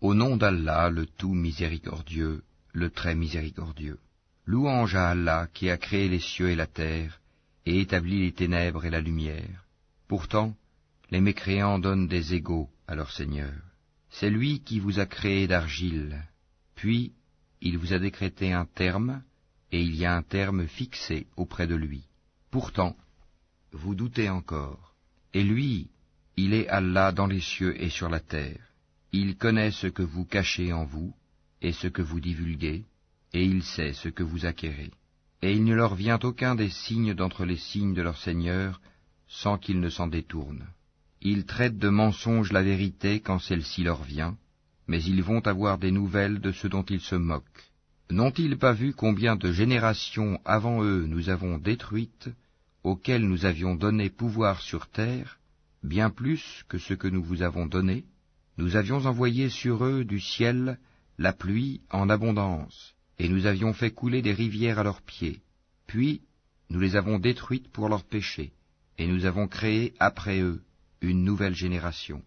Au nom d'Allah, le tout miséricordieux, le très miséricordieux. Louange à Allah qui a créé les cieux et la terre, et établi les ténèbres et la lumière. Pourtant, les mécréants donnent des égaux à leur Seigneur. C'est lui qui vous a créé d'argile, puis il vous a décrété un terme, et il y a un terme fixé auprès de lui. Pourtant, vous doutez encore. Et lui, il est Allah dans les cieux et sur la terre. Il connaît ce que vous cachez en vous, et ce que vous divulguez, et il sait ce que vous acquérez. Et il ne leur vient aucun des signes d'entre les signes de leur Seigneur, sans qu'ils ne s'en détournent. Ils traitent de mensonge la vérité quand celle-ci leur vient, mais ils vont avoir des nouvelles de ce dont ils se moquent. N'ont-ils pas vu combien de générations avant eux nous avons détruites, auxquelles nous avions donné pouvoir sur terre, bien plus que ce que nous vous avons donné? Nous avions envoyé sur eux du ciel la pluie en abondance, et nous avions fait couler des rivières à leurs pieds. Puis nous les avons détruites pour leurs péchés, et nous avons créé après eux une nouvelle génération.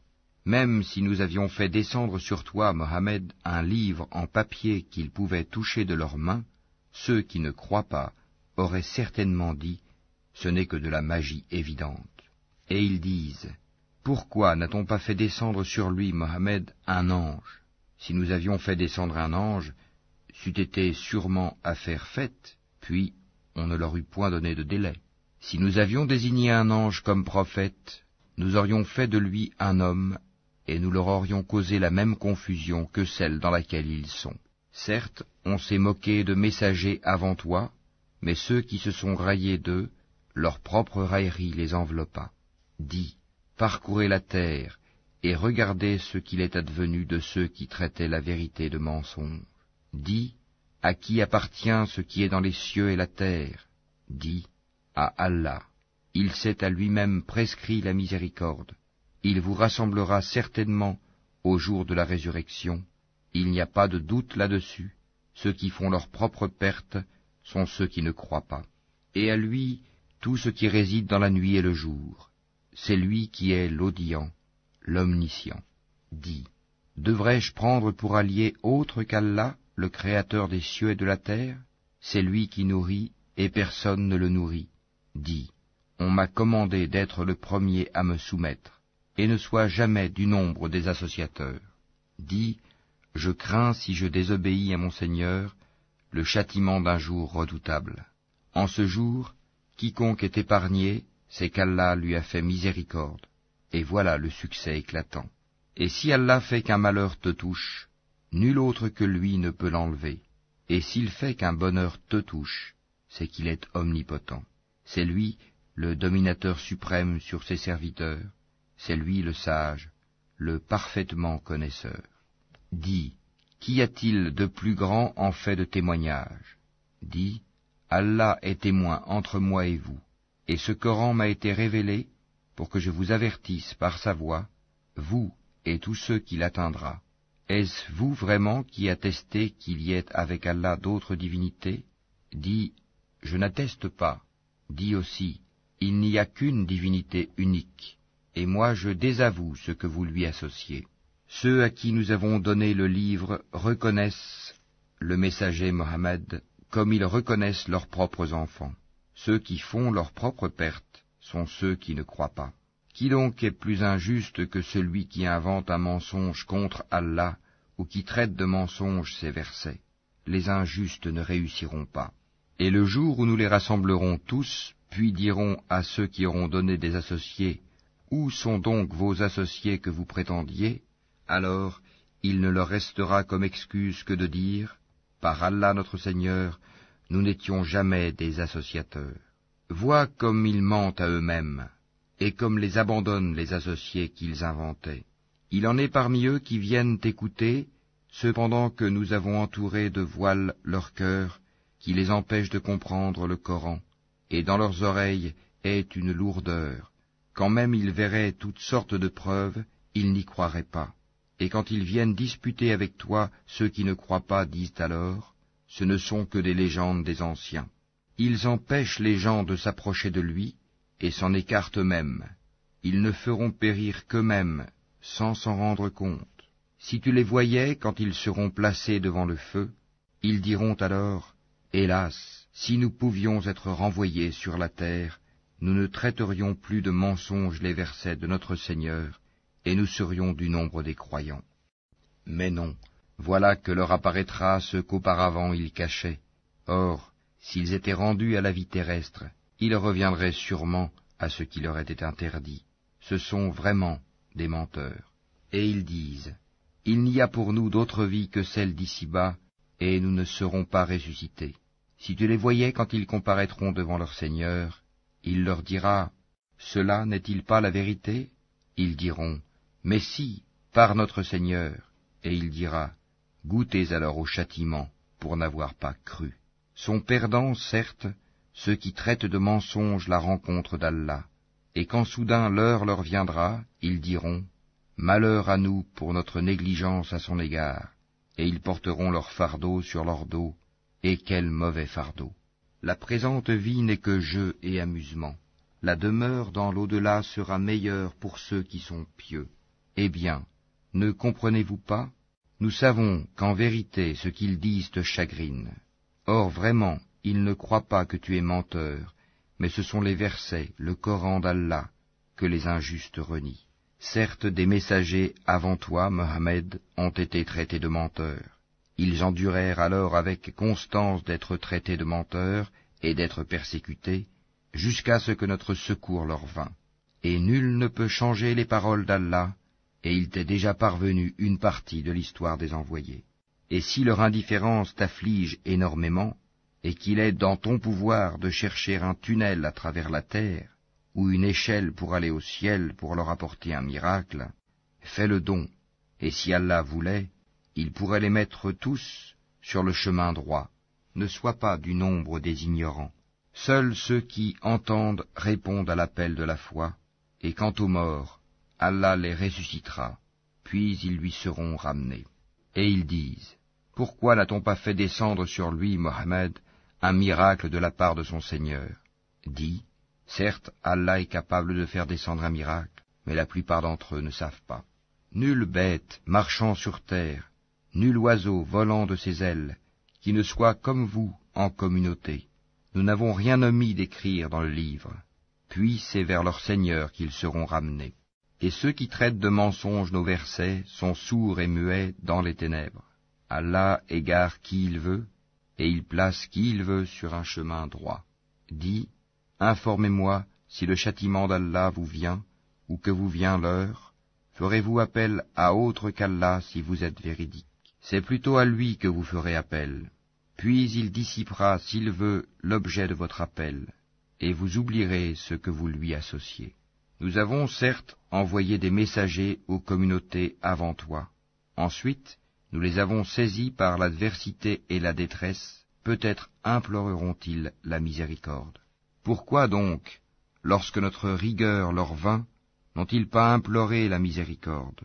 Même si nous avions fait descendre sur toi, Mohammed, un livre en papier qu'ils pouvaient toucher de leurs mains, ceux qui ne croient pas auraient certainement dit « ce n'est que de la magie évidente ». Et ils disent « Pourquoi n'a-t-on pas fait descendre sur lui, Mohammed, un ange? Si nous avions fait descendre un ange, c'eût été sûrement affaire faite, puis on ne leur eût point donné de délai. Si nous avions désigné un ange comme prophète, nous aurions fait de lui un homme, et nous leur aurions causé la même confusion que celle dans laquelle ils sont. Certes, on s'est moqué de messagers avant toi, mais ceux qui se sont raillés d'eux, leur propre raillerie les enveloppa. Dis, parcourez la terre, et regardez ce qu'il est advenu de ceux qui traitaient la vérité de mensonge. Dis, à qui appartient ce qui est dans les cieux et la terre? Dis, à Allah. Il s'est à lui-même prescrit la miséricorde. Il vous rassemblera certainement au jour de la résurrection. Il n'y a pas de doute là-dessus. Ceux qui font leur propre perte sont ceux qui ne croient pas. Et à lui, tout ce qui réside dans la nuit et le jour. C'est lui qui est l'audient, l'omniscient. Dis, devrais-je prendre pour allié autre qu'Allah, le Créateur des cieux et de la terre? C'est lui qui nourrit, et personne ne le nourrit. Dis, on m'a commandé d'être le premier à me soumettre, et ne sois jamais du nombre des associateurs. Dis, je crains, si je désobéis à mon Seigneur, le châtiment d'un jour redoutable. En ce jour, quiconque est épargné, c'est qu'Allah lui a fait miséricorde, et voilà le succès éclatant. Et si Allah fait qu'un malheur te touche, nul autre que lui ne peut l'enlever, et s'il fait qu'un bonheur te touche, c'est qu'il est omnipotent. C'est lui, le dominateur suprême sur ses serviteurs, c'est lui le sage, le parfaitement connaisseur. Dis, qu'y a-t-il de plus grand en fait de témoignage? Dis, Allah est témoin entre moi et vous, et ce Coran m'a été révélé pour que je vous avertisse par sa voix, vous et tous ceux qui l'atteindra. Est-ce vous vraiment qui attestez qu'il y ait avec Allah d'autres divinités? Dis, je n'atteste pas. Dis aussi, il n'y a qu'une divinité unique, et moi je désavoue ce que vous lui associez. Ceux à qui nous avons donné le livre reconnaissent le messager Mohammed comme ils reconnaissent leurs propres enfants. Ceux qui font leur propre perte sont ceux qui ne croient pas. Qui donc est plus injuste que celui qui invente un mensonge contre Allah ou qui traite de mensonge ses versets? Les injustes ne réussiront pas. Et le jour où nous les rassemblerons tous, puis dirons à ceux qui auront donné des associés, « Où sont donc vos associés que vous prétendiez ?» Alors, il ne leur restera comme excuse que de dire, « Par Allah notre Seigneur, nous n'étions jamais des associateurs. » Vois comme ils mentent à eux-mêmes, et comme les abandonnent les associés qu'ils inventaient. Il en est parmi eux qui viennent écouter, cependant que nous avons entouré de voiles leur cœur, qui les empêche de comprendre le Coran, et dans leurs oreilles est une lourdeur. Quand même ils verraient toutes sortes de preuves, ils n'y croiraient pas. Et quand ils viennent disputer avec toi, ceux qui ne croient pas disent alors, ce ne sont que des légendes des anciens. Ils empêchent les gens de s'approcher de lui, et s'en écartent eux-mêmes. Ils ne feront périr qu'eux-mêmes, sans s'en rendre compte. Si tu les voyais quand ils seront placés devant le feu, ils diront alors, « Hélas, si nous pouvions être renvoyés sur la terre, nous ne traiterions plus de mensonges les versets de notre Seigneur, et nous serions du nombre des croyants. » Mais non, voilà que leur apparaîtra ce qu'auparavant ils cachaient. Or, s'ils étaient rendus à la vie terrestre, ils reviendraient sûrement à ce qui leur était interdit. Ce sont vraiment des menteurs. Et ils disent, « Il n'y a pour nous d'autre vie que celle d'ici-bas, et nous ne serons pas ressuscités. » Si tu les voyais quand ils comparaîtront devant leur Seigneur, il leur dira, « Cela n'est-il pas la vérité ?» Ils diront, « Mais si, par notre Seigneur. » Et il dira, « Goûtez alors au châtiment pour n'avoir pas cru. » Sont perdants, certes, ceux qui traitent de mensonges la rencontre d'Allah, et quand soudain l'heure leur viendra, ils diront, « Malheur à nous pour notre négligence à son égard, et ils porteront leur fardeau sur leur dos, et quel mauvais fardeau. La présente vie n'est que jeu et amusement. La demeure dans l'au-delà sera meilleure pour ceux qui sont pieux. Eh bien, ne comprenez-vous pas? Nous savons qu'en vérité ce qu'ils disent te chagrine. Or vraiment, ils ne croient pas que tu es menteur, mais ce sont les versets, le Coran d'Allah, que les injustes renient. Certes, des messagers avant toi, Mohammed, ont été traités de menteurs. Ils endurèrent alors avec constance d'être traités de menteurs et d'être persécutés, jusqu'à ce que notre secours leur vînt. Et nul ne peut changer les paroles d'Allah, et il t'est déjà parvenu une partie de l'histoire des envoyés. Et si leur indifférence t'afflige énormément, et qu'il est dans ton pouvoir de chercher un tunnel à travers la terre, ou une échelle pour aller au ciel pour leur apporter un miracle, fais le don, et si Allah voulait, il pourrait les mettre tous sur le chemin droit. Ne sois pas du nombre des ignorants. Seuls ceux qui entendent répondent à l'appel de la foi, et quant aux morts, Allah les ressuscitera, puis ils lui seront ramenés. Et ils disent, « Pourquoi n'a-t-on pas fait descendre sur lui, Mohammed, un miracle de la part de son Seigneur ?» Dis, « Certes, Allah est capable de faire descendre un miracle, mais la plupart d'entre eux ne savent pas. Nulle bête marchant sur terre, nul oiseau volant de ses ailes, qui ne soit comme vous en communauté. Nous n'avons rien omis d'écrire dans le livre. Puis c'est vers leur Seigneur qu'ils seront ramenés. Et ceux qui traitent de mensonges nos versets sont sourds et muets dans les ténèbres. Allah égare qui il veut, et il place qui il veut sur un chemin droit. Dis, informez-moi si le châtiment d'Allah vous vient, ou que vous vient l'heure. Ferez-vous appel à autre qu'Allah si vous êtes véridique? C'est plutôt à lui que vous ferez appel. Puis il dissipera, s'il veut, l'objet de votre appel, et vous oublierez ce que vous lui associez. Nous avons certes envoyé des messagers aux communautés avant toi. Ensuite, nous les avons saisis par l'adversité et la détresse, peut-être imploreront-ils la miséricorde. Pourquoi donc, lorsque notre rigueur leur vint, n'ont-ils pas imploré la miséricorde?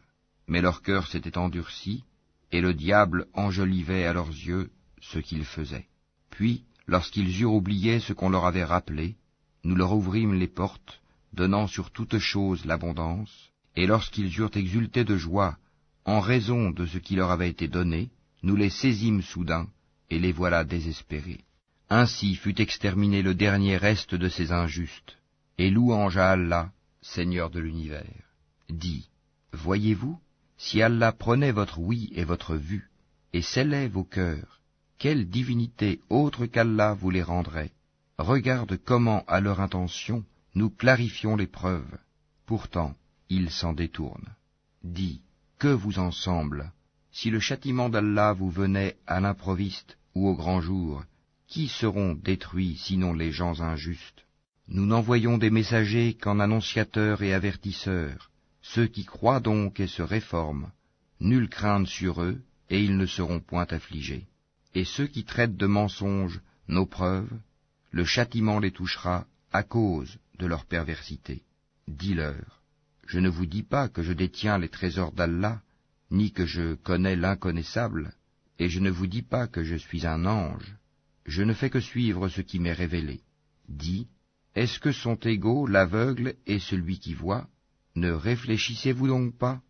Mais leur cœur s'était endurci, et le diable enjolivait à leurs yeux ce qu'ils faisaient. Puis, lorsqu'ils eurent oublié ce qu'on leur avait rappelé, nous leur ouvrîmes les portes, donnant sur toute chose l'abondance, et lorsqu'ils eurent exulté de joie, en raison de ce qui leur avait été donné, nous les saisîmes soudain, et les voilà désespérés. Ainsi fut exterminé le dernier reste de ces injustes, et louange à Allah, Seigneur de l'univers. Dis, voyez-vous, si Allah prenait votre oui et votre vue, et scellait vos cœurs, quelle divinité autre qu'Allah vous les rendrait? Regarde comment, à leur intention, nous clarifions les preuves. Pourtant, ils s'en détournent. Dis, que vous en semble? Si le châtiment d'Allah vous venait à l'improviste ou au grand jour, qui seront détruits sinon les gens injustes? Nous n'envoyons des messagers qu'en annonciateurs et avertisseurs. Ceux qui croient donc et se réforment, nulle crainte sur eux, et ils ne seront point affligés. Et ceux qui traitent de mensonges nos preuves, le châtiment les touchera à cause de leur perversité. Dis-leur, je ne vous dis pas que je détiens les trésors d'Allah, ni que je connais l'inconnaissable, et je ne vous dis pas que je suis un ange. Je ne fais que suivre ce qui m'est révélé. Dis, est-ce que sont égaux l'aveugle et celui qui voit? Ne réfléchissez-vous donc pas?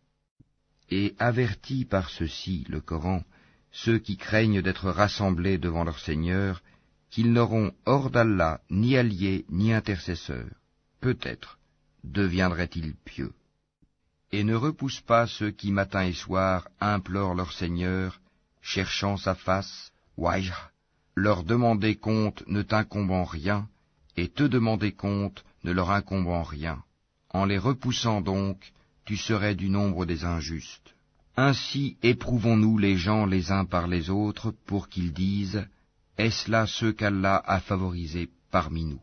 Et avertit par ceci, le Coran, ceux qui craignent d'être rassemblés devant leur Seigneur, qu'ils n'auront hors d'Allah ni alliés ni intercesseurs. Peut-être deviendraient-ils pieux. Et ne repousse pas ceux qui matin et soir implorent leur Seigneur, cherchant sa face, wajh, leur demander compte ne t'incombe rien, et te demander compte ne leur incombe en rien. En les repoussant donc, tu serais du nombre des injustes. Ainsi éprouvons-nous les gens les uns par les autres pour qu'ils disent « Est-ce là ceux qu'Allah a favorisés parmi nous ?»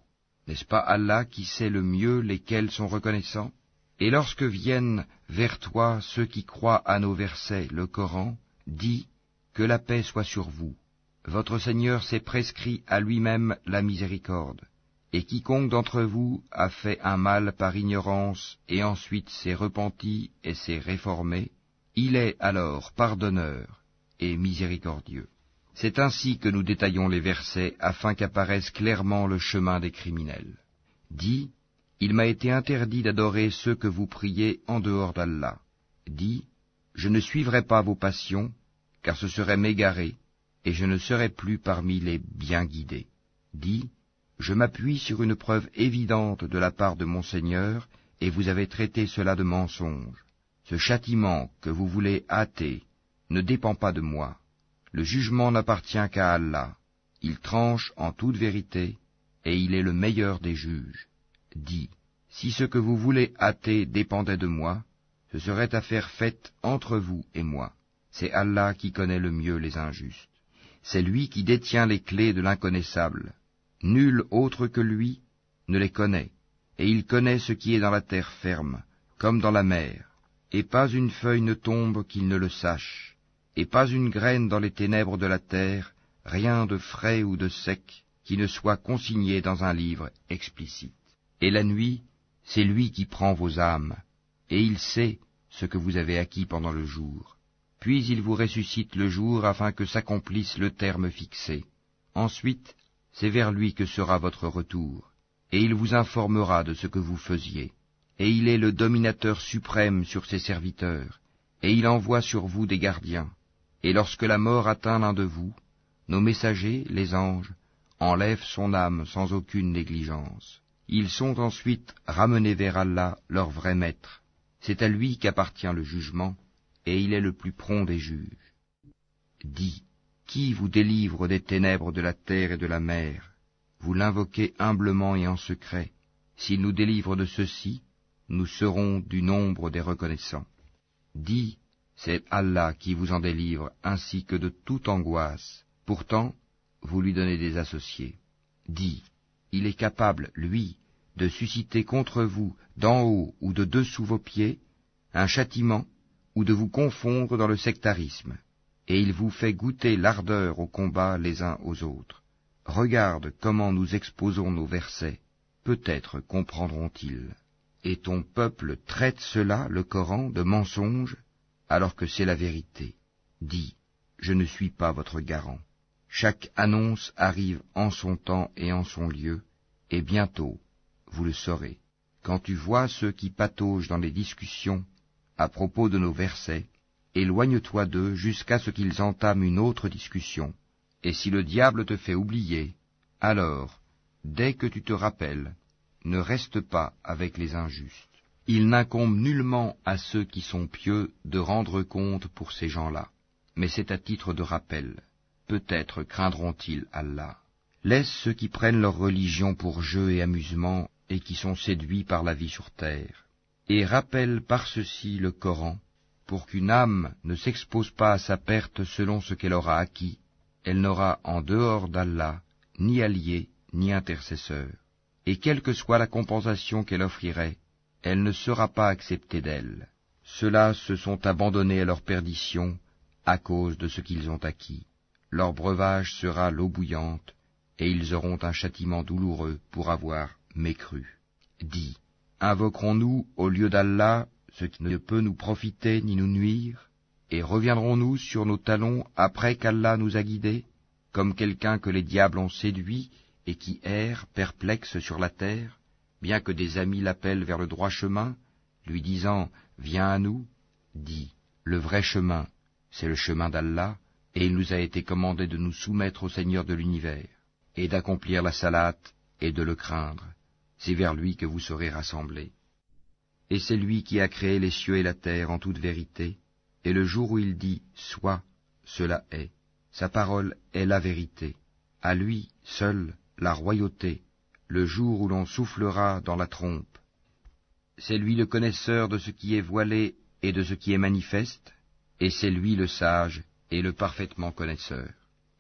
N'est-ce pas Allah qui sait le mieux lesquels sont reconnaissants? Et lorsque viennent vers toi ceux qui croient à nos versets, le Coran, dis « Que la paix soit sur vous. Votre Seigneur s'est prescrit à lui-même la miséricorde. Et quiconque d'entre vous a fait un mal par ignorance et ensuite s'est repenti et s'est réformé, il est alors pardonneur et miséricordieux. » C'est ainsi que nous détaillons les versets afin qu'apparaisse clairement le chemin des criminels. Dis, il m'a été interdit d'adorer ceux que vous priez en dehors d'Allah. Dis, je ne suivrai pas vos passions, car ce serait m'égarer, et je ne serai plus parmi les bien guidés. Dis, je m'appuie sur une preuve évidente de la part de mon Seigneur, et vous avez traité cela de mensonge. Ce châtiment que vous voulez hâter ne dépend pas de moi. Le jugement n'appartient qu'à Allah. Il tranche en toute vérité, et il est le meilleur des juges. Dis, si ce que vous voulez hâter dépendait de moi, ce serait affaire faite entre vous et moi. C'est Allah qui connaît le mieux les injustes. C'est lui qui détient les clés de l'inconnaissable. Nul autre que lui ne les connaît, et il connaît ce qui est dans la terre ferme, comme dans la mer, et pas une feuille ne tombe qu'il ne le sache, et pas une graine dans les ténèbres de la terre, rien de frais ou de sec, qui ne soit consigné dans un livre explicite. Et la nuit, c'est lui qui prend vos âmes, et il sait ce que vous avez acquis pendant le jour. Puis il vous ressuscite le jour afin que s'accomplisse le terme fixé. Ensuite, c'est vers lui que sera votre retour, et il vous informera de ce que vous faisiez. Et il est le dominateur suprême sur ses serviteurs, et il envoie sur vous des gardiens. Et lorsque la mort atteint l'un de vous, nos messagers, les anges, enlèvent son âme sans aucune négligence. Ils sont ensuite ramenés vers Allah, leur vrai maître. C'est à lui qu'appartient le jugement, et il est le plus prompt des juges. Dis, qui vous délivre des ténèbres de la terre et de la mer? Vous l'invoquez humblement et en secret. S'il nous délivre de ceci, nous serons du nombre des reconnaissants. Dis, c'est Allah qui vous en délivre ainsi que de toute angoisse. Pourtant, vous lui donnez des associés. Dis, il est capable, lui, de susciter contre vous, d'en haut ou de dessous vos pieds, un châtiment, ou de vous confondre dans le sectarisme, et il vous fait goûter l'ardeur au combat les uns aux autres. Regarde comment nous exposons nos versets, peut-être comprendront-ils. Et ton peuple traite cela, le Coran, de mensonge, alors que c'est la vérité. Dis, je ne suis pas votre garant. Chaque annonce arrive en son temps et en son lieu, et bientôt, vous le saurez. Quand tu vois ceux qui pataugent dans les discussions à propos de nos versets, éloigne-toi d'eux jusqu'à ce qu'ils entament une autre discussion. Et si le diable te fait oublier, alors, dès que tu te rappelles, ne reste pas avec les injustes. Il n'incombe nullement à ceux qui sont pieux de rendre compte pour ces gens-là, mais c'est à titre de rappel. Peut-être craindront-ils Allah. Laisse ceux qui prennent leur religion pour jeu et amusement et qui sont séduits par la vie sur terre. Et rappelle par ceci le Coran, pour qu'une âme ne s'expose pas à sa perte selon ce qu'elle aura acquis. Elle n'aura en dehors d'Allah ni allié ni intercesseur. Et quelle que soit la compensation qu'elle offrirait, elle ne sera pas acceptée d'elle. Ceux-là se sont abandonnés à leur perdition à cause de ce qu'ils ont acquis. Leur breuvage sera l'eau bouillante, et ils auront un châtiment douloureux pour avoir mécru. Dis, invoquerons-nous au lieu d'Allah ce qui ne peut nous profiter ni nous nuire, et reviendrons-nous sur nos talons après qu'Allah nous a guidés, comme quelqu'un que les diables ont séduit et qui erre perplexe sur la terre, bien que des amis l'appellent vers le droit chemin, lui disant « Viens à nous », dis Le vrai chemin, c'est le chemin d'Allah, et il nous a été commandé de nous soumettre au Seigneur de l'univers, et d'accomplir la salate, et de le craindre. C'est vers lui que vous serez rassemblés. Et c'est lui qui a créé les cieux et la terre en toute vérité, et le jour où il dit « Sois », cela est. Sa parole est la vérité. À lui, seul, la royauté, le jour où l'on soufflera dans la trompe. C'est lui le connaisseur de ce qui est voilé et de ce qui est manifeste, et c'est lui le sage et le parfaitement connaisseur.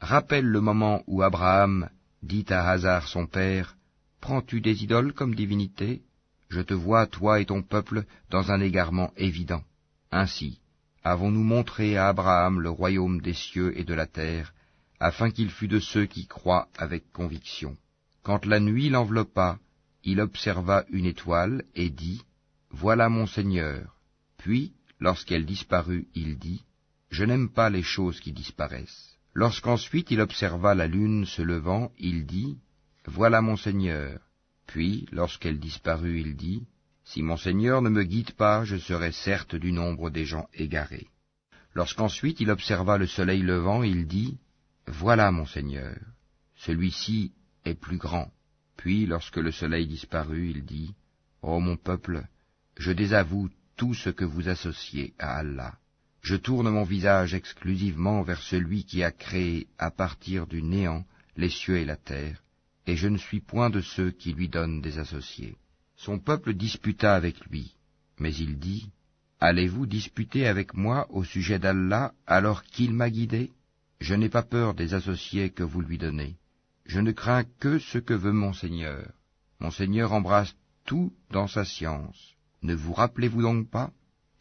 Rappelle le moment où Abraham dit à Hazar son père, « Prends-tu des idoles comme divinité ? Je te vois, toi et ton peuple, dans un égarement évident. Ainsi, avons-nous montré à Abraham le royaume des cieux et de la terre, afin qu'il fût de ceux qui croient avec conviction. Quand la nuit l'enveloppa, il observa une étoile et dit, « Voilà mon Seigneur. » Puis, lorsqu'elle disparut, il dit, « Je n'aime pas les choses qui disparaissent. » Lorsqu'ensuite il observa la lune se levant, il dit, « Voilà mon Seigneur. » Puis, lorsqu'elle disparut, il dit, « Si mon Seigneur ne me guide pas, je serai certes du nombre des gens égarés. » Lorsqu'ensuite il observa le soleil levant, il dit, « Voilà mon Seigneur. Celui-ci est plus grand. » Puis, lorsque le soleil disparut, il dit, « Ô mon peuple, je désavoue tout ce que vous associez à Allah. Je tourne mon visage exclusivement vers celui qui a créé à partir du néant les cieux et la terre, et je ne suis point de ceux qui lui donnent des associés. » Son peuple disputa avec lui, mais il dit, « Allez-vous disputer avec moi au sujet d'Allah alors qu'il m'a guidé? Je n'ai pas peur des associés que vous lui donnez. Je ne crains que ce que veut mon Seigneur. Mon Seigneur embrasse tout dans sa science. Ne vous rappelez-vous donc pas?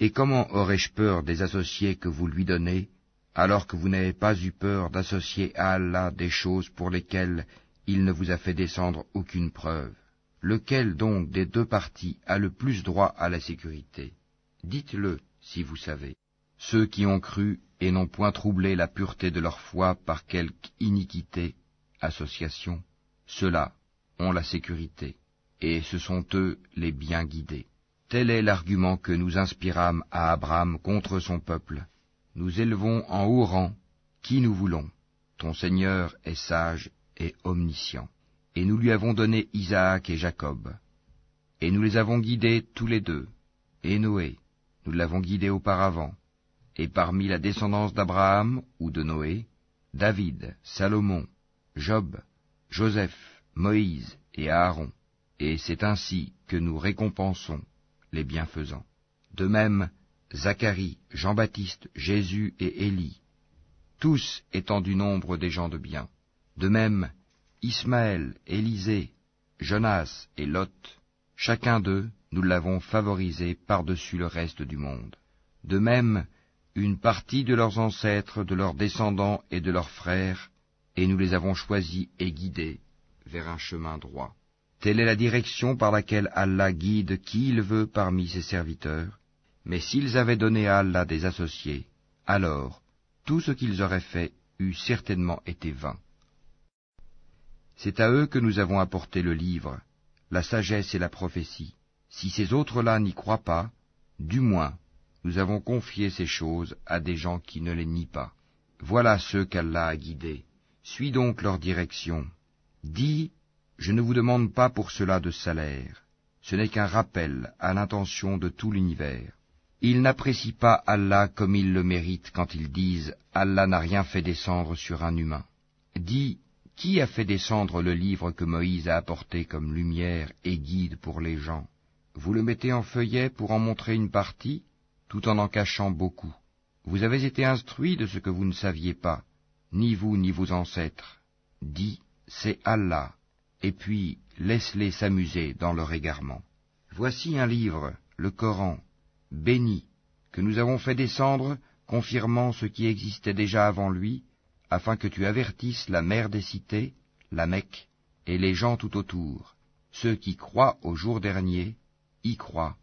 Et comment aurais-je peur des associés que vous lui donnez, alors que vous n'avez pas eu peur d'associer à Allah des choses pour lesquelles il ne vous a fait descendre aucune preuve? Lequel donc des deux parties a le plus droit à la sécurité? Dites-le, si vous savez. Ceux qui ont cru et n'ont point troublé la pureté de leur foi par quelque iniquité, association, ceux-là ont la sécurité, et ce sont eux les bien guidés. Tel est l'argument que nous inspirâmes à Abraham contre son peuple. Nous élevons en haut rang qui nous voulons. Ton Seigneur est sage et omniscient. Et nous lui avons donné Isaac et Jacob. Et nous les avons guidés tous les deux. Et Noé, nous l'avons guidé auparavant. Et parmi la descendance d'Abraham ou de Noé, David, Salomon, Job, Joseph, Moïse et Aaron. Et c'est ainsi que nous récompensons les bienfaisants. De même, Zacharie, Jean-Baptiste, Jésus et Élie, tous étant du nombre des gens de bien. De même, Ismaël, Élisée, Jonas et Lot, chacun d'eux, nous l'avons favorisé par-dessus le reste du monde. De même, une partie de leurs ancêtres, de leurs descendants et de leurs frères, et nous les avons choisis et guidés vers un chemin droit. Telle est la direction par laquelle Allah guide qui il veut parmi ses serviteurs. Mais s'ils avaient donné à Allah des associés, alors tout ce qu'ils auraient fait eût certainement été vain. C'est à eux que nous avons apporté le livre, la sagesse et la prophétie. Si ces autres-là n'y croient pas, du moins, nous avons confié ces choses à des gens qui ne les nient pas. Voilà ceux qu'Allah a guidés. Suis donc leur direction. Dis, je ne vous demande pas pour cela de salaire. Ce n'est qu'un rappel à l'intention de tout l'univers. Ils n'apprécient pas Allah comme ils le méritent quand ils disent « Allah n'a rien fait descendre sur un humain ». Dis, qui a fait descendre le livre que Moïse a apporté comme lumière et guide pour les gens? Vous le mettez en feuillet pour en montrer une partie, tout en cachant beaucoup. Vous avez été instruits de ce que vous ne saviez pas, ni vous ni vos ancêtres. Dis, c'est Allah, et puis laisse-les s'amuser dans leur égarement. Voici un livre, le Coran, béni, que nous avons fait descendre, confirmant ce qui existait déjà avant lui, afin que tu avertisses la mère des cités, la Mecque, et les gens tout autour. Ceux qui croient au jour dernier, y croient,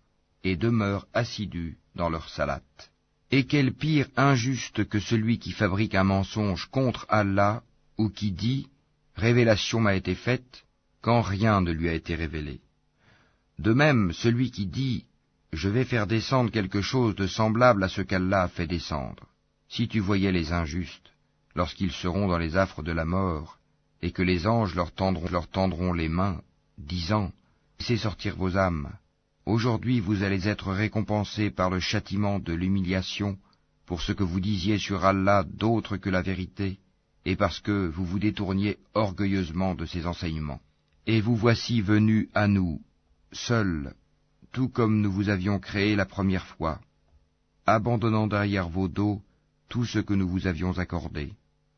et demeurent assidus dans leur salate. Et quel pire injuste que celui qui fabrique un mensonge contre Allah, ou qui dit « Révélation m'a été faite », quand rien ne lui a été révélé. De même, celui qui dit je vais faire descendre quelque chose de semblable à ce qu'Allah a fait descendre. Si tu voyais les injustes, lorsqu'ils seront dans les affres de la mort, et que les anges leur tendront les mains, disant, laissez sortir vos âmes. Aujourd'hui vous allez être récompensés par le châtiment de l'humiliation pour ce que vous disiez sur Allah d'autre que la vérité, et parce que vous vous détourniez orgueilleusement de ses enseignements. Et vous voici venus à nous, seuls, tout comme nous vous avions créé la première fois, abandonnant derrière vos dos tout ce que nous vous avions accordé.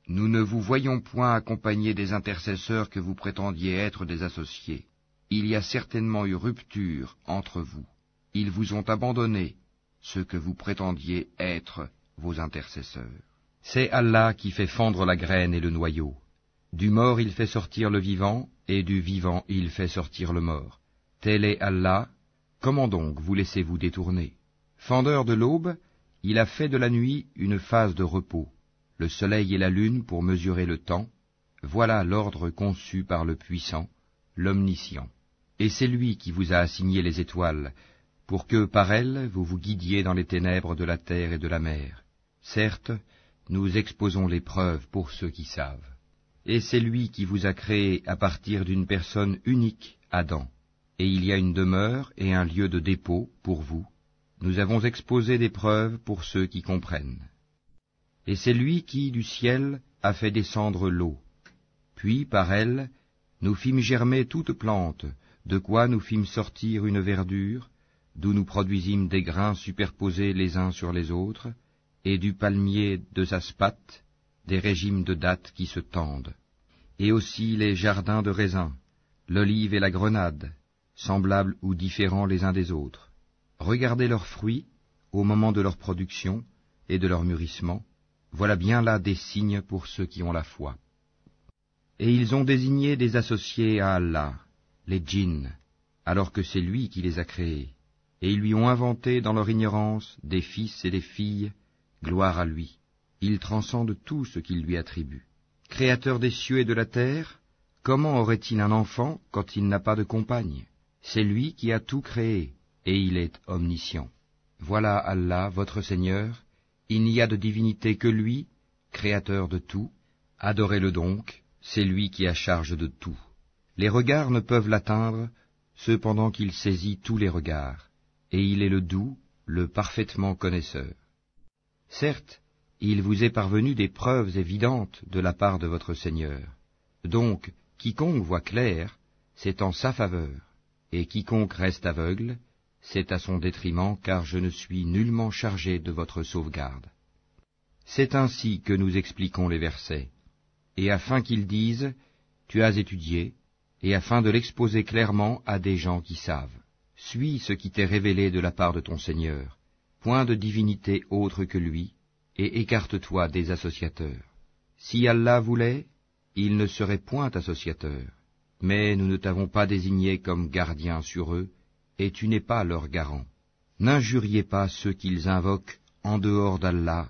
Nous ne vous voyons point accompagnés des intercesseurs que vous prétendiez être des associés. Il y a certainement eu rupture entre vous. Ils vous ont abandonné, ce que vous prétendiez être vos intercesseurs. C'est Allah qui fait fendre la graine et le noyau. Du mort il fait sortir le vivant, et du vivant il fait sortir le mort. Tel est Allah, comment donc vous laissez-vous détourner? Fendeur de l'aube, il a fait de la nuit une phase de repos, le soleil et la lune pour mesurer le temps, voilà l'ordre conçu par le puissant, l'omniscient. Et c'est lui qui vous a assigné les étoiles, pour que par elles vous vous guidiez dans les ténèbres de la terre et de la mer. Certes, nous exposons les preuves pour ceux qui savent. Et c'est lui qui vous a créé à partir d'une personne unique, Adam. Et il y a une demeure et un lieu de dépôt pour vous. Nous avons exposé des preuves pour ceux qui comprennent. Et c'est lui qui, du ciel, a fait descendre l'eau. Puis, par elle, nous fîmes germer toute plante, de quoi nous fîmes sortir une verdure, d'où nous produisîmes des grains superposés les uns sur les autres, et du palmier de Zaspate, des régimes de dattes qui se tendent, et aussi les jardins de raisins, l'olive et la grenade, semblables ou différents les uns des autres. Regardez leurs fruits au moment de leur production et de leur mûrissement, voilà bien là des signes pour ceux qui ont la foi. Et ils ont désigné des associés à Allah, les djinns, alors que c'est lui qui les a créés, et ils lui ont inventé dans leur ignorance des fils et des filles, gloire à lui. Il transcende tout ce qu'il lui attribue. Créateur des cieux et de la terre, comment aurait-il un enfant quand il n'a pas de compagne? C'est lui qui a tout créé, et il est omniscient. Voilà Allah, votre Seigneur, il n'y a de divinité que lui, créateur de tout. Adorez-le donc, c'est lui qui a charge de tout. Les regards ne peuvent l'atteindre, cependant qu'il saisit tous les regards, et il est le doux, le parfaitement connaisseur. Certes, il vous est parvenu des preuves évidentes de la part de votre Seigneur. Donc, quiconque voit clair, c'est en sa faveur, et quiconque reste aveugle, c'est à son détriment, car je ne suis nullement chargé de votre sauvegarde. C'est ainsi que nous expliquons les versets, et afin qu'ils disent, tu as étudié, et afin de l'exposer clairement à des gens qui savent. Suis ce qui t'est révélé de la part de ton Seigneur, point de divinité autre que lui, et écarte-toi des associateurs. Si Allah voulait, il ne serait point associateur, mais nous ne t'avons pas désigné comme gardien sur eux, et tu n'es pas leur garant. N'injuriez pas ceux qu'ils invoquent en dehors d'Allah,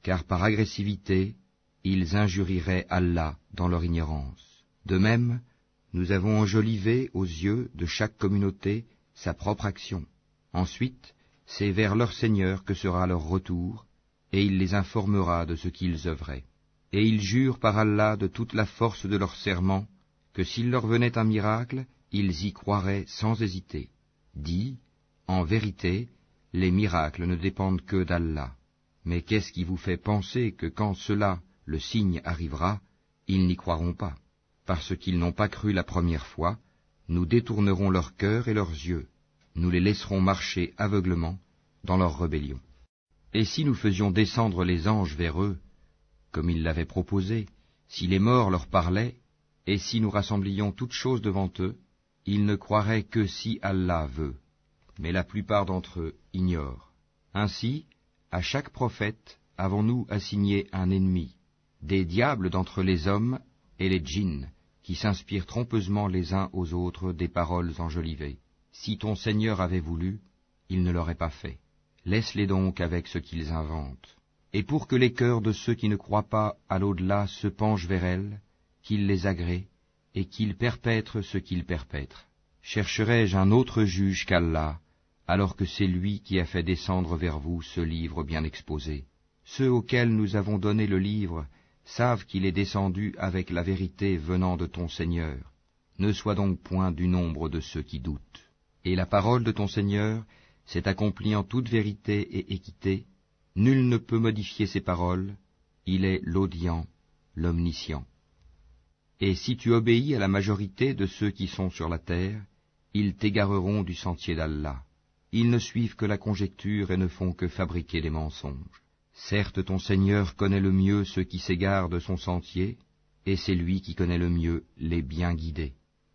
car par agressivité, ils injurieraient Allah dans leur ignorance. De même, nous avons enjolivé aux yeux de chaque communauté sa propre action. Ensuite, c'est vers leur Seigneur que sera leur retour, et il les informera de ce qu'ils œuvraient. Et ils jurent par Allah de toute la force de leur serment, que s'il leur venait un miracle, ils y croiraient sans hésiter. Dis, en vérité, les miracles ne dépendent que d'Allah. Mais qu'est-ce qui vous fait penser que quand cela, le signe, arrivera, ils n'y croiront pas? Parce qu'ils n'ont pas cru la première fois, nous détournerons leur cœur et leurs yeux, nous les laisserons marcher aveuglement dans leur rébellion. Et si nous faisions descendre les anges vers eux, comme ils l'avaient proposé, si les morts leur parlaient, et si nous rassemblions toutes choses devant eux, ils ne croiraient que si Allah veut. Mais la plupart d'entre eux ignorent. Ainsi, à chaque prophète avons-nous assigné un ennemi, des diables d'entre les hommes et les djinns, qui s'inspirent trompeusement les uns aux autres des paroles enjolivées. Si ton Seigneur avait voulu, il ne l'aurait pas fait. Laisse-les donc avec ce qu'ils inventent. Et pour que les cœurs de ceux qui ne croient pas à l'au-delà se penchent vers elles, qu'ils les agréent, et qu'ils perpètrent ce qu'ils perpètrent. Chercherai-je un autre juge qu'Allah, alors que c'est lui qui a fait descendre vers vous ce livre bien exposé. Ceux auxquels nous avons donné le livre savent qu'il est descendu avec la vérité venant de ton Seigneur. Ne sois donc point du nombre de ceux qui doutent. Et la parole de ton Seigneur s'est accomplie en toute vérité et équité. Nul ne peut modifier ses paroles. Il est l'audient, l'omniscient. Et si tu obéis à la majorité de ceux qui sont sur la terre, ils t'égareront du sentier d'Allah. Ils ne suivent que la conjecture et ne font que fabriquer des mensonges. Certes, ton Seigneur connaît le mieux ceux qui s'égarent de son sentier, et c'est lui qui connaît le mieux les bien guidés.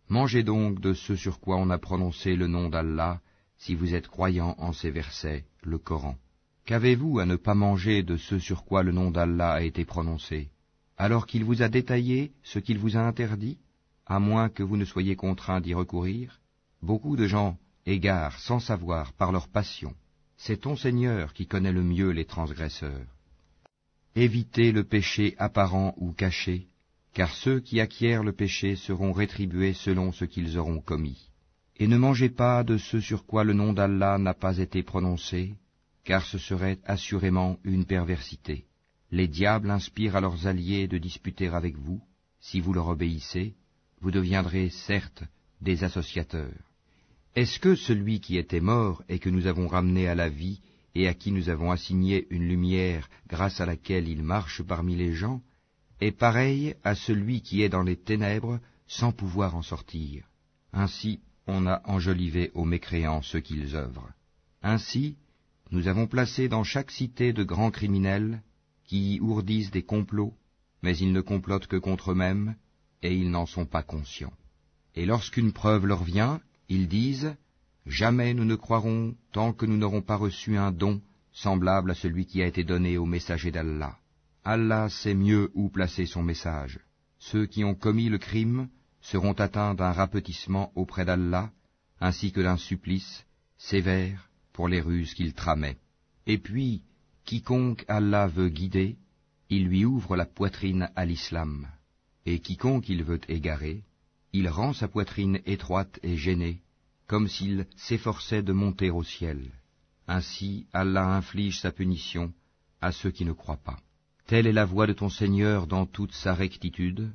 Mangez donc de ce sur quoi on a prononcé le nom d'Allah, si vous êtes croyants en ces versets, le Coran. Qu'avez-vous à ne pas manger de ce sur quoi le nom d'Allah a été prononcé, alors qu'il vous a détaillé ce qu'il vous a interdit, à moins que vous ne soyez contraints d'y recourir? Beaucoup de gens égarent sans savoir par leur passion. C'est ton Seigneur qui connaît le mieux les transgresseurs. Évitez le péché apparent ou caché, car ceux qui acquièrent le péché seront rétribués selon ce qu'ils auront commis. Et ne mangez pas de ce sur quoi le nom d'Allah n'a pas été prononcé, car ce serait assurément une perversité. Les diables inspirent à leurs alliés de disputer avec vous. Si vous leur obéissez, vous deviendrez certes des associateurs. Est-ce que celui qui était mort et que nous avons ramené à la vie et à qui nous avons assigné une lumière grâce à laquelle il marche parmi les gens, est pareil à celui qui est dans les ténèbres sans pouvoir en sortir? Ainsi, on a enjolivé aux mécréants ce qu'ils œuvrent. Ainsi, nous avons placé dans chaque cité de grands criminels qui y ourdissent des complots, mais ils ne complotent que contre eux-mêmes, et ils n'en sont pas conscients. Et lorsqu'une preuve leur vient, ils disent « Jamais nous ne croirons tant que nous n'aurons pas reçu un don semblable à celui qui a été donné au messager d'Allah. Allah sait mieux où placer son message. Ceux qui ont commis le crime seront atteints d'un rapetissement auprès d'Allah, ainsi que d'un supplice sévère pour les ruses qu'ils tramaient. Et puis, quiconque Allah veut guider, il lui ouvre la poitrine à l'islam, et quiconque il veut égarer, il rend sa poitrine étroite et gênée, comme s'il s'efforçait de monter au ciel. Ainsi, Allah inflige sa punition à ceux qui ne croient pas. Telle est la voie de ton Seigneur dans toute sa rectitude.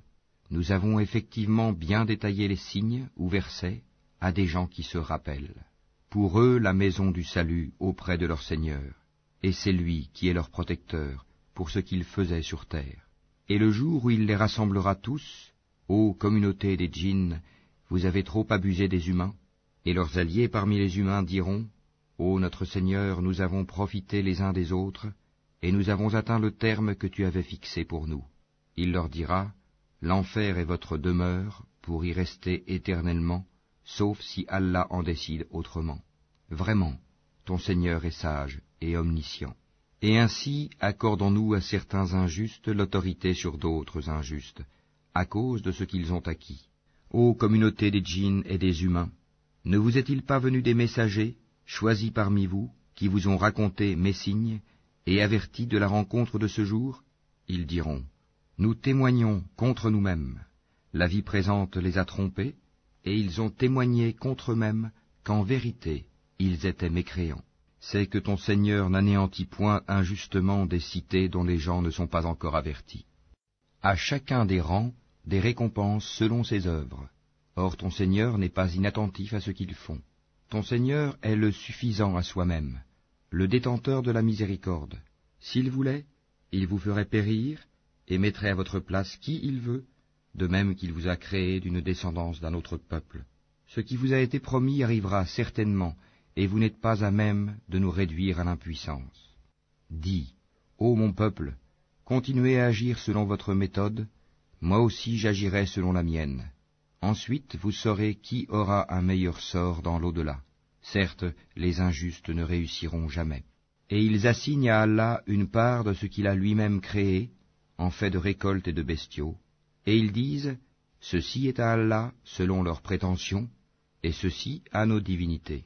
Nous avons effectivement bien détaillé les signes ou versets à des gens qui se rappellent. Pour eux, la maison du salut auprès de leur Seigneur, et c'est lui qui est leur protecteur pour ce qu'ils faisaient sur terre. Et le jour où il les rassemblera tous, ô communauté des djinns, vous avez trop abusé des humains, et leurs alliés parmi les humains diront, ô notre Seigneur, nous avons profité les uns des autres, et nous avons atteint le terme que tu avais fixé pour nous. Il leur dira, l'enfer est votre demeure pour y rester éternellement, sauf si Allah en décide autrement. Vraiment, ton Seigneur est sage et omniscient. Et ainsi accordons-nous à certains injustes l'autorité sur d'autres injustes, à cause de ce qu'ils ont acquis. Ô communauté des djinns et des humains, ne vous est-il pas venu des messagers, choisis parmi vous, qui vous ont raconté mes signes, et avertis de la rencontre de ce jour? Ils diront, nous témoignons contre nous-mêmes. La vie présente les a trompés, et ils ont témoigné contre eux-mêmes qu'en vérité, ils étaient mécréants. C'est que ton Seigneur n'anéantit point injustement des cités dont les gens ne sont pas encore avertis. À chacun des rangs, des récompenses selon ses œuvres. Or ton Seigneur n'est pas inattentif à ce qu'ils font. Ton Seigneur est le suffisant à soi-même, le détenteur de la miséricorde. S'il voulait, il vous ferait périr et mettrait à votre place qui il veut, de même qu'il vous a créé d'une descendance d'un autre peuple. Ce qui vous a été promis arrivera certainement, et vous n'êtes pas à même de nous réduire à l'impuissance. Dis, ô mon peuple, continuez à agir selon votre méthode, moi aussi j'agirai selon la mienne. Ensuite vous saurez qui aura un meilleur sort dans l'au-delà. Certes, les injustes ne réussiront jamais. Et ils assignent à Allah une part de ce qu'il a lui-même créé, en fait de récoltes et de bestiaux, et ils disent, ceci est à Allah selon leurs prétentions, et ceci à nos divinités.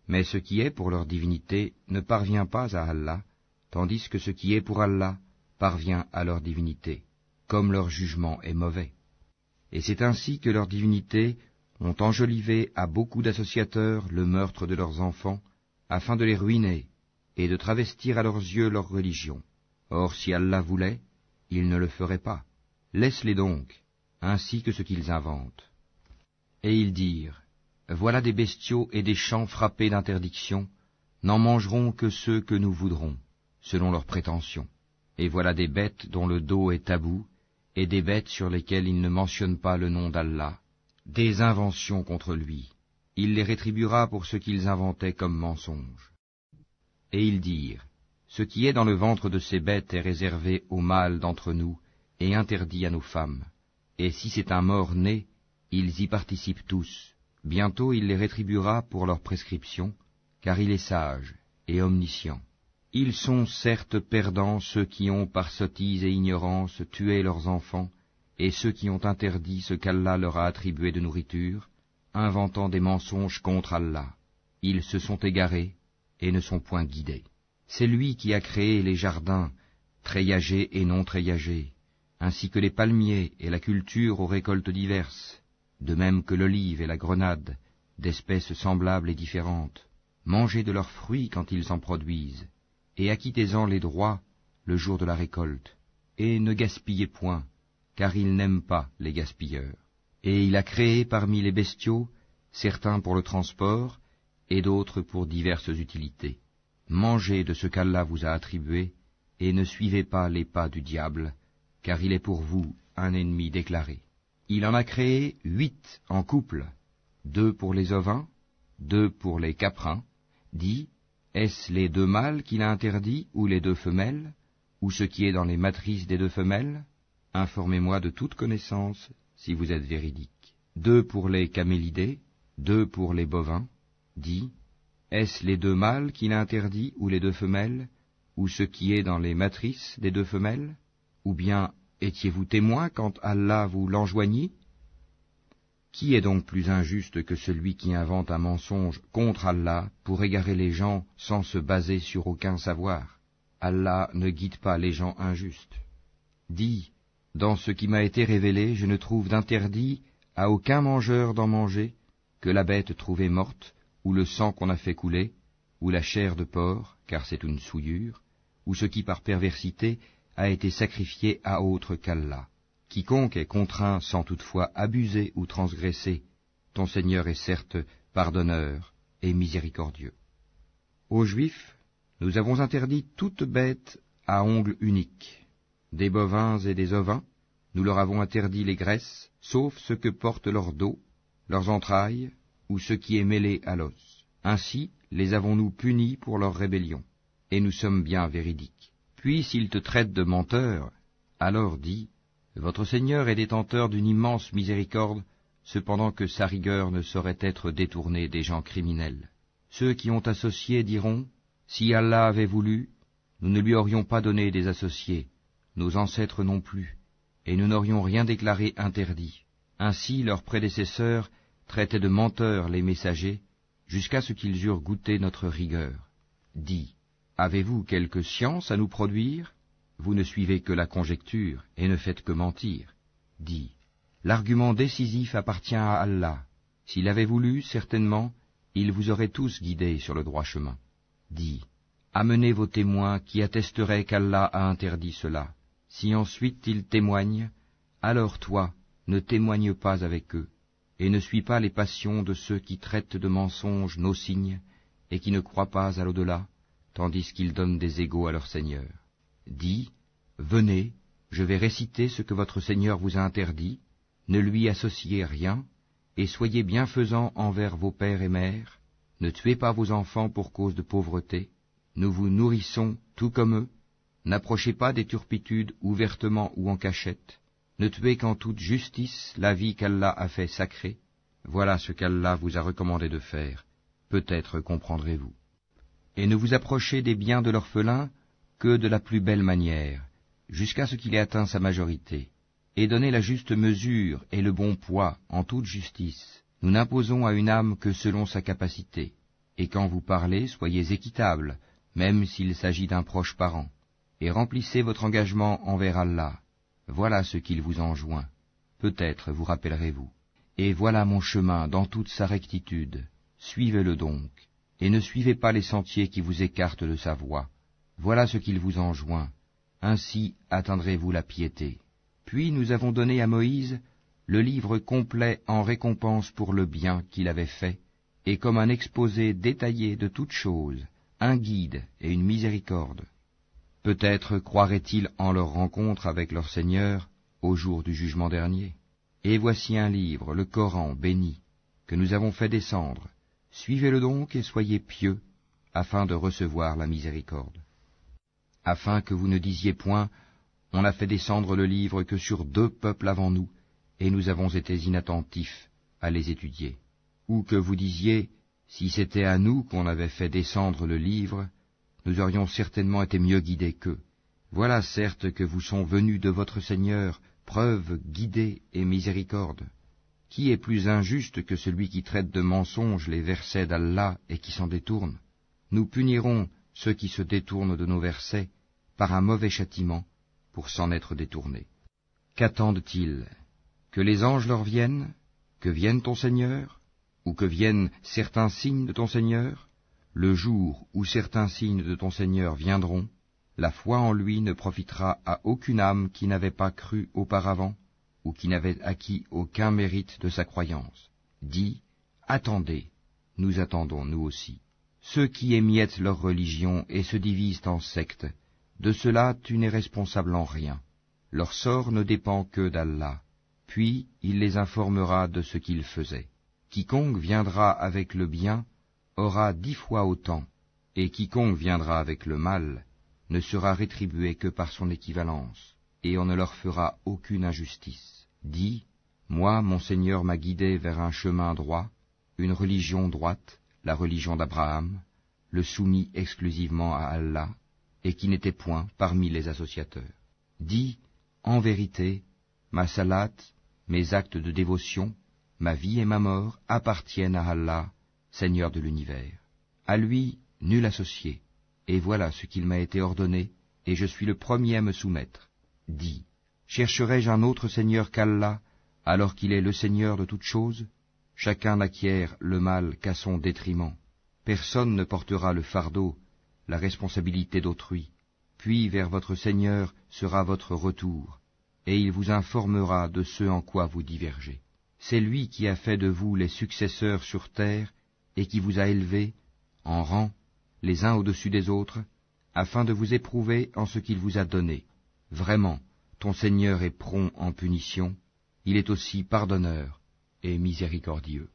Mais ce qui est pour leur divinité ne parvient pas à Allah, tandis que ce qui est pour Allah parvient à leur divinité, comme leur jugement est mauvais. Et c'est ainsi que leurs divinités ont enjolivé à beaucoup d'associateurs le meurtre de leurs enfants, afin de les ruiner, et de travestir à leurs yeux leur religion. Or si Allah voulait, il ne le ferait pas. Laisse-les donc, ainsi que ce qu'ils inventent. Et ils dirent, voilà des bestiaux et des champs frappés d'interdiction, n'en mangeront que ceux que nous voudrons, selon leurs prétentions. Et voilà des bêtes dont le dos est tabou, et des bêtes sur lesquelles ils ne mentionnent pas le nom d'Allah, des inventions contre lui. Il les rétribuera pour ce qu'ils inventaient comme mensonges. Et ils dirent, ce qui est dans le ventre de ces bêtes est réservé aux mâles d'entre nous, et interdit à nos femmes. Et si c'est un mort-né, ils y participent tous. Bientôt il les rétribuera pour leur prescription, car il est sage et omniscient. Ils sont certes perdants ceux qui ont par sottise et ignorance tué leurs enfants, et ceux qui ont interdit ce qu'Allah leur a attribué de nourriture, inventant des mensonges contre Allah. Ils se sont égarés et ne sont point guidés. C'est lui qui a créé les jardins, treillagés et non treillagés, ainsi que les palmiers et la culture aux récoltes diverses, de même que l'olive et la grenade, d'espèces semblables et différentes. Mangez de leurs fruits quand ils en produisent, et acquittez-en les droits le jour de la récolte, et ne gaspillez point, car il n'aime pas les gaspilleurs. Et il a créé parmi les bestiaux certains pour le transport, et d'autres pour diverses utilités. Mangez de ce qu'Allah vous a attribué, et ne suivez pas les pas du diable, car il est pour vous un ennemi déclaré. Il en a créé 8 en couple, 2 pour les ovins, 2 pour les caprins. Dit, est-ce les 2 mâles qu'il a interdits, ou les 2 femelles, ou ce qui est dans les matrices des 2 femelles? Informez-moi de toute connaissance, si vous êtes véridique. 2 pour les camélidés, 2 pour les bovins. Dit, est-ce les 2 mâles qu'il a interdits, ou les 2 femelles, ou ce qui est dans les matrices des 2 femelles? Ou bien étiez-vous témoin quand Allah vous l'enjoignit? Qui est donc plus injuste que celui qui invente un mensonge contre Allah pour égarer les gens sans se baser sur aucun savoir? Allah ne guide pas les gens injustes. Dis, dans ce qui m'a été révélé, je ne trouve d'interdit à aucun mangeur d'en manger que la bête trouvée morte, ou le sang qu'on a fait couler, ou la chair de porc, car c'est une souillure, ou ce qui par perversité a été sacrifié à autre qu'Allah. Quiconque est contraint sans toutefois abuser ou transgresser, ton Seigneur est certes pardonneur et miséricordieux. Aux Juifs, nous avons interdit toute bête à ongles uniques. Des bovins et des ovins, nous leur avons interdit les graisses, sauf ce que portent leur dos, leurs entrailles, ou ce qui est mêlé à l'os. Ainsi les avons-nous punis pour leur rébellion, et nous sommes bien véridiques. Puis s'ils te traitent de menteur, alors dis, votre Seigneur est détenteur d'une immense miséricorde, cependant que sa rigueur ne saurait être détournée des gens criminels. Ceux qui ont associé diront, si Allah avait voulu, nous ne lui aurions pas donné des associés, nos ancêtres non plus, et nous n'aurions rien déclaré interdit. Ainsi leurs prédécesseurs traitaient de menteurs les messagers, jusqu'à ce qu'ils eurent goûté notre rigueur. Dis, avez-vous quelque science à nous produire? Vous ne suivez que la conjecture, et ne faites que mentir. Dis, l'argument décisif appartient à Allah. S'il avait voulu, certainement, il vous aurait tous guidés sur le droit chemin. Dis, amenez vos témoins qui attesteraient qu'Allah a interdit cela. Si ensuite ils témoignent, alors toi, ne témoigne pas avec eux, et ne suis pas les passions de ceux qui traitent de mensonges nos signes, et qui ne croient pas à l'au-delà, tandis qu'ils donnent des égaux à leur Seigneur. Dis, venez, je vais réciter ce que votre Seigneur vous a interdit, ne lui associez rien, et soyez bienfaisants envers vos pères et mères, ne tuez pas vos enfants pour cause de pauvreté, nous vous nourrissons tout comme eux, n'approchez pas des turpitudes ouvertement ou en cachette, ne tuez qu'en toute justice la vie qu'Allah a fait sacrée, voilà ce qu'Allah vous a recommandé de faire, peut-être comprendrez-vous. Et ne vous approchez des biens de l'orphelin que de la plus belle manière, jusqu'à ce qu'il ait atteint sa majorité, et donnez la juste mesure et le bon poids en toute justice. Nous n'imposons à une âme que selon sa capacité, et quand vous parlez, soyez équitable, même s'il s'agit d'un proche parent, et remplissez votre engagement envers Allah. Voilà ce qu'il vous enjoint. Peut-être vous rappellerez-vous. Et voilà mon chemin dans toute sa rectitude. Suivez-le donc, et ne suivez pas les sentiers qui vous écartent de sa voie. Voilà ce qu'il vous enjoint. Ainsi atteindrez-vous la piété. Puis nous avons donné à Moïse le livre complet en récompense pour le bien qu'il avait fait, et comme un exposé détaillé de toutes choses, un guide et une miséricorde. Peut-être croiraient-ils en leur rencontre avec leur Seigneur au jour du jugement dernier. Et voici un livre, le Coran béni, que nous avons fait descendre. Suivez-le donc et soyez pieux, afin de recevoir la miséricorde. Afin que vous ne disiez point, on a fait descendre le livre que sur 2 peuples avant nous, et nous avons été inattentifs à les étudier. Ou que vous disiez, si c'était à nous qu'on avait fait descendre le livre, nous aurions certainement été mieux guidés qu'eux. Voilà certes que vous sont venus de votre Seigneur preuve, guidée et miséricorde. Qui est plus injuste que celui qui traite de mensonges les versets d'Allah et qui s'en détourne? Nous punirons ceux qui se détournent de nos versets par un mauvais châtiment pour s'en être détournés. Qu'attendent-ils? Que les anges leur viennent? Que vienne ton Seigneur? Ou que viennent certains signes de ton Seigneur? Le jour où certains signes de ton Seigneur viendront, la foi en lui ne profitera à aucune âme qui n'avait pas cru auparavant, ou qui n'avait acquis aucun mérite de sa croyance. Dis, attendez, nous attendons nous aussi. Ceux qui émiettent leur religion et se divisent en sectes, de cela tu n'es responsable en rien. Leur sort ne dépend que d'Allah, puis il les informera de ce qu'ils faisaient. Quiconque viendra avec le bien aura 10 fois autant, et quiconque viendra avec le mal ne sera rétribué que par son équivalence, et on ne leur fera aucune injustice. Dis, moi, mon Seigneur m'a guidé vers un chemin droit, une religion droite, la religion d'Abraham, le soumis exclusivement à Allah, et qui n'était point parmi les associateurs. Dis, en vérité, ma salat, mes actes de dévotion, ma vie et ma mort appartiennent à Allah, Seigneur de l'univers. À lui, nul associé, et voilà ce qu'il m'a été ordonné, et je suis le premier à me soumettre. Dis, chercherai-je un autre Seigneur qu'Allah, alors qu'il est le Seigneur de toutes choses? Chacun n'acquiert le mal qu'à son détriment. Personne ne portera le fardeau, la responsabilité d'autrui. Puis vers votre Seigneur sera votre retour, et il vous informera de ce en quoi vous divergez. C'est lui qui a fait de vous les successeurs sur terre, et qui vous a élevés, en rang, les uns au-dessus des autres, afin de vous éprouver en ce qu'il vous a donné. Vraiment, ton Seigneur est prompt en punition, il est aussi pardonneur et miséricordieux.